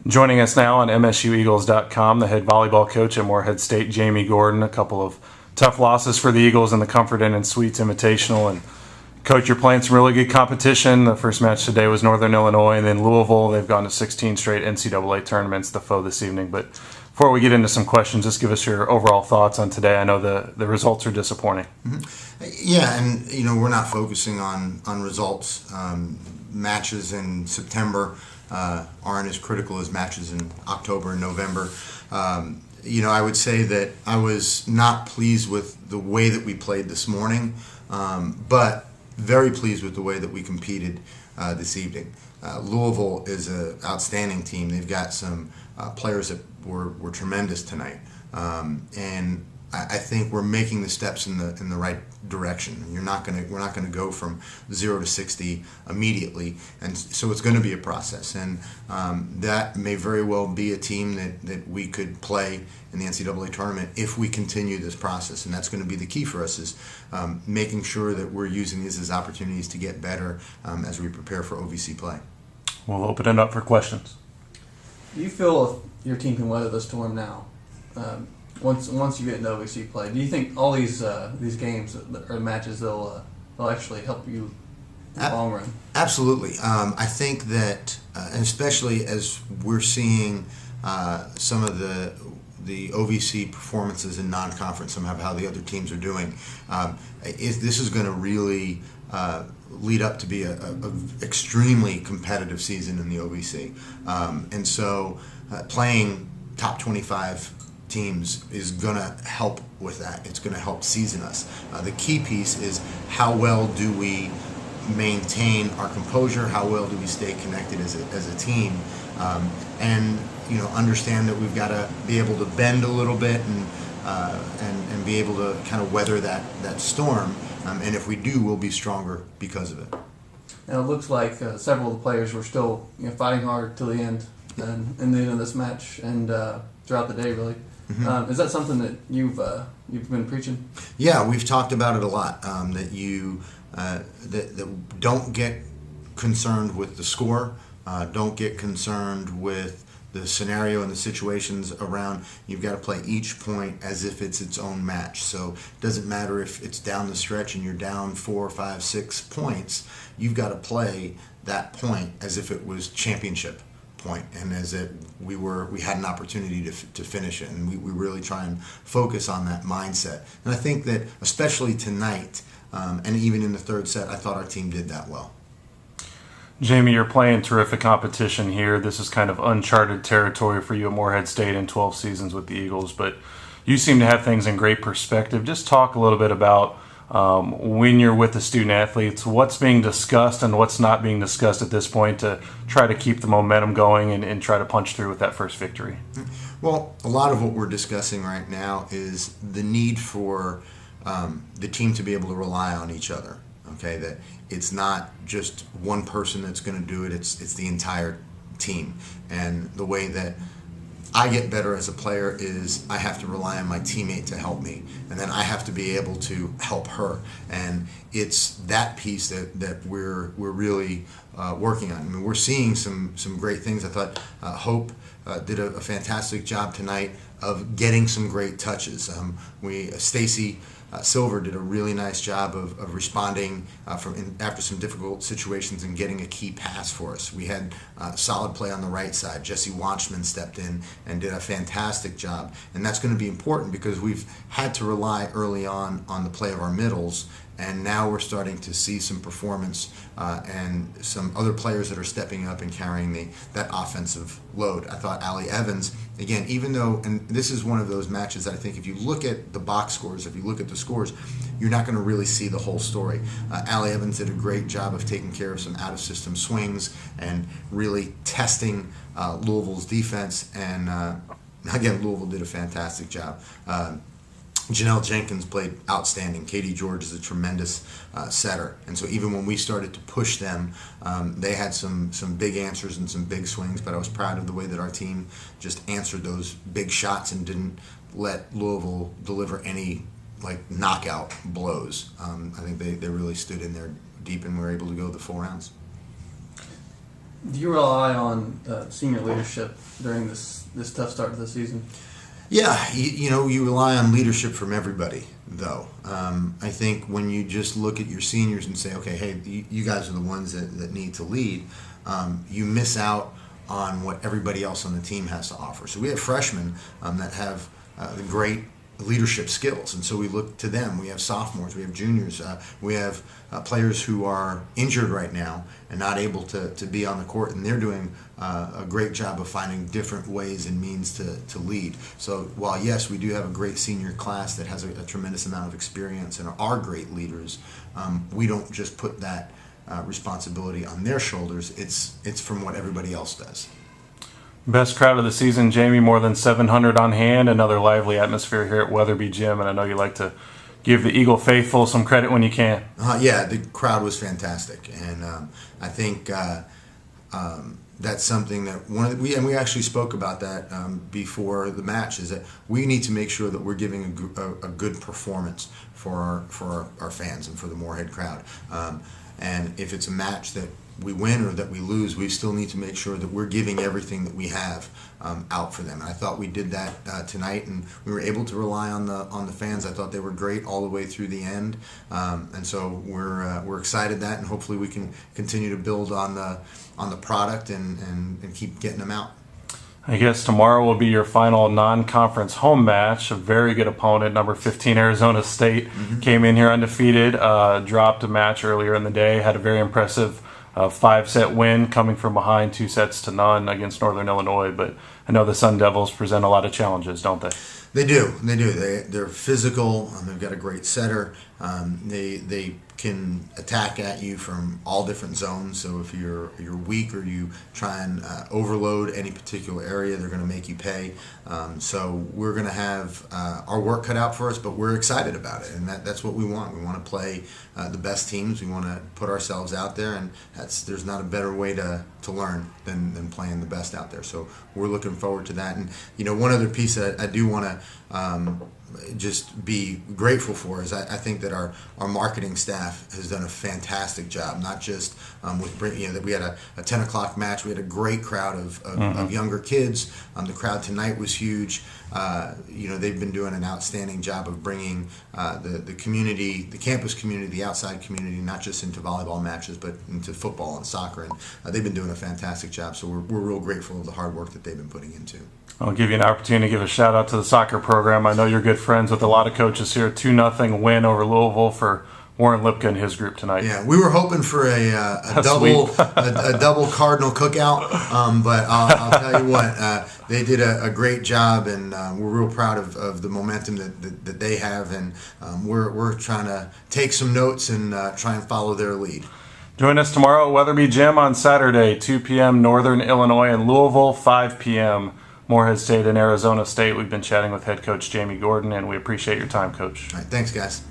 Joining us now on MSUEagles.com, the head volleyball coach at Morehead State, Jaime Gordon. A couple of tough losses for the Eagles in the Comfort Inn and Suites Invitational. And Coach, you're playing some really good competition. The first match today was Northern Illinois and then Louisville. They've gone to 16 straight NCAA tournaments, the foe this evening. But before we get into some questions, just give us your overall thoughts on today. I know the results are disappointing. Mm-hmm. Yeah, and we're not focusing on results. Matches in September aren't as critical as matches in October and November. I would say that I was not pleased with the way that we played this morning, but very pleased with the way that we competed this evening. Louisville is an outstanding team. They've got some players that were tremendous tonight, and I think we're making the steps in the right direction. We're not going to go from 0 to 60 immediately, and so it's going to be a process. And that may very well be a team that we could play in the NCAA tournament if we continue this process. And that's going to be the key for us, is making sure that we're using these as opportunities to get better as we prepare for OVC play. We'll open it up for questions. Do you feel if your team can weather the storm now? Once you get into OVC play, do you think all these games or matches they'll actually help you in the long run? Absolutely. I think that, and especially as we're seeing some of the OVC performances in non-conference, some of how the other teams are doing, this is going to really lead up to be a extremely competitive season in the OVC, and so playing top 25 teams is going to help with that. It's going to help season us. The key piece is how well do we maintain our composure, how well do we stay connected as a team, and understand that we've got to be able to bend a little bit and be able to kind of weather that storm, and if we do, we'll be stronger because of it. Now it looks like several of the players were still fighting hard till the end, and in the end of this match and throughout the day, really. Mm-hmm. Is that something that you've been preaching? Yeah, we've talked about it a lot. That you that don't get concerned with the score, don't get concerned with the scenario and the situations around. You've got to play each point as if it's its own match. So it doesn't matter if it's down the stretch and you're down 4, 5, 6 points. You've got to play that point as if it was championship point, and as we had an opportunity to finish it, and we really try and focus on that mindset. And I think that especially tonight, and even in the third set, I thought our team did that well. Jaime, you're playing terrific competition here. This is kind of uncharted territory for you at Morehead State in 12 seasons with the Eagles, but you seem to have things in great perspective. Just talk a little bit about when you're with the student athletes, what's being discussed and what's not being discussed at this point to try to keep the momentum going and try to punch through with that first victory. Well, a lot of what we're discussing right now is the need for the team to be able to rely on each other. Okay, that it's not just one person that's going to do it, it's the entire team. And the way that I get better as a player is I have to rely on my teammate to help me, and then I have to be able to help her. And it's that piece that we're really working on. I mean, we're seeing some great things. I thought Hope did a fantastic job tonight of getting some great touches. Stacy Silver did a really nice job of responding after some difficult situations and getting a key pass for us. We had solid play on the right side. Jesse Watchman stepped in and did a fantastic job, and that's going to be important because we've had to rely early on the play of our middles, and now we're starting to see some performance and some other players that are stepping up and carrying that offensive load. I thought Allie Evans, again, even though, and this is one of those matches that I think if you look at the box scores, if you look at the scores, you're not going to really see the whole story. Allie Evans did a great job of taking care of some out-of-system swings and really testing Louisville's defense, and again, Louisville did a fantastic job. Janelle Jenkins played outstanding. Katie George is a tremendous setter. And so even when we started to push them, they had some big answers and some big swings, but I was proud of the way that our team just answered those big shots and didn't let Louisville deliver any knockout blows. I think they really stood in there deep and were able to go the 4 rounds. Do you rely on senior leadership during this tough start to the season? Yeah, you rely on leadership from everybody, though. I think when you just look at your seniors and say, okay, hey, you guys are the ones that need to lead, you miss out on what everybody else on the team has to offer. So we have freshmen that have the great leadership skills, and so we look to them. We have sophomores, we have juniors, we have players who are injured right now and not able to be on the court, and they're doing a great job of finding different ways and means to lead. So while yes, we do have a great senior class that has a tremendous amount of experience and are great leaders, we don't just put that responsibility on their shoulders. It's from what everybody else does. Best crowd of the season, Jamie, more than 700 on hand. Another lively atmosphere here at Weatherby Gym, and I know you like to give the Eagle faithful some credit when you can. Yeah, the crowd was fantastic, and I think that's something that we actually spoke about that before the match, is that we need to make sure that we're giving a good performance for our fans and for the Morehead crowd. And if it's a match that we win or that we lose, we still need to make sure that we're giving everything that we have out for them. And I thought we did that tonight, and we were able to rely on the fans. I thought they were great all the way through the end, and so we're excited that, and hopefully we can continue to build on the product and keep getting them out. I guess tomorrow will be your final non-conference home match. A very good opponent, number 15 Arizona State, came in here undefeated, dropped a match earlier in the day, had a very impressive 5-set win coming from behind 2-0 against Northern Illinois. But I know the Sun Devils present a lot of challenges, don't they? They do. They're physical. They've got a great setter. They can attack at you from all different zones. So if you're weak or you try and overload any particular area, they're going to make you pay. So we're going to have our work cut out for us, but we're excited about it, and that's what we want. We want to play the best teams. We want to put ourselves out there, and there's not a better way to learn than playing the best out there. So we're looking forward to that. And one other piece that I do want to just be grateful for is I think that our marketing staff has done a fantastic job, not just with that we had a 10 o'clock match. We had a great crowd of younger kids. The crowd tonight was huge. They've been doing an outstanding job of bringing the community, the campus community, the outside community, not just into volleyball matches, but into football and soccer. And they've been doing a fantastic job. So we're real grateful of the hard work that they've been putting into. I'll give you an opportunity to give a shout out to the soccer program. I know you're good friends with a lot of coaches here. 2-0 win over Louisville for Warren Lipka and his group tonight. Yeah, we were hoping for a double a double Cardinal cookout, but I'll tell you what, they did a great job, and we're real proud of the momentum that they have, and we're trying to take some notes and try and follow their lead. Join us tomorrow at Weatherby Gym on Saturday, 2 p.m. Northern Illinois and Louisville, 5 p.m. Morehead State and Arizona State. We've been chatting with head coach Jaime Gordon, and we appreciate your time, Coach. All right, thanks, guys.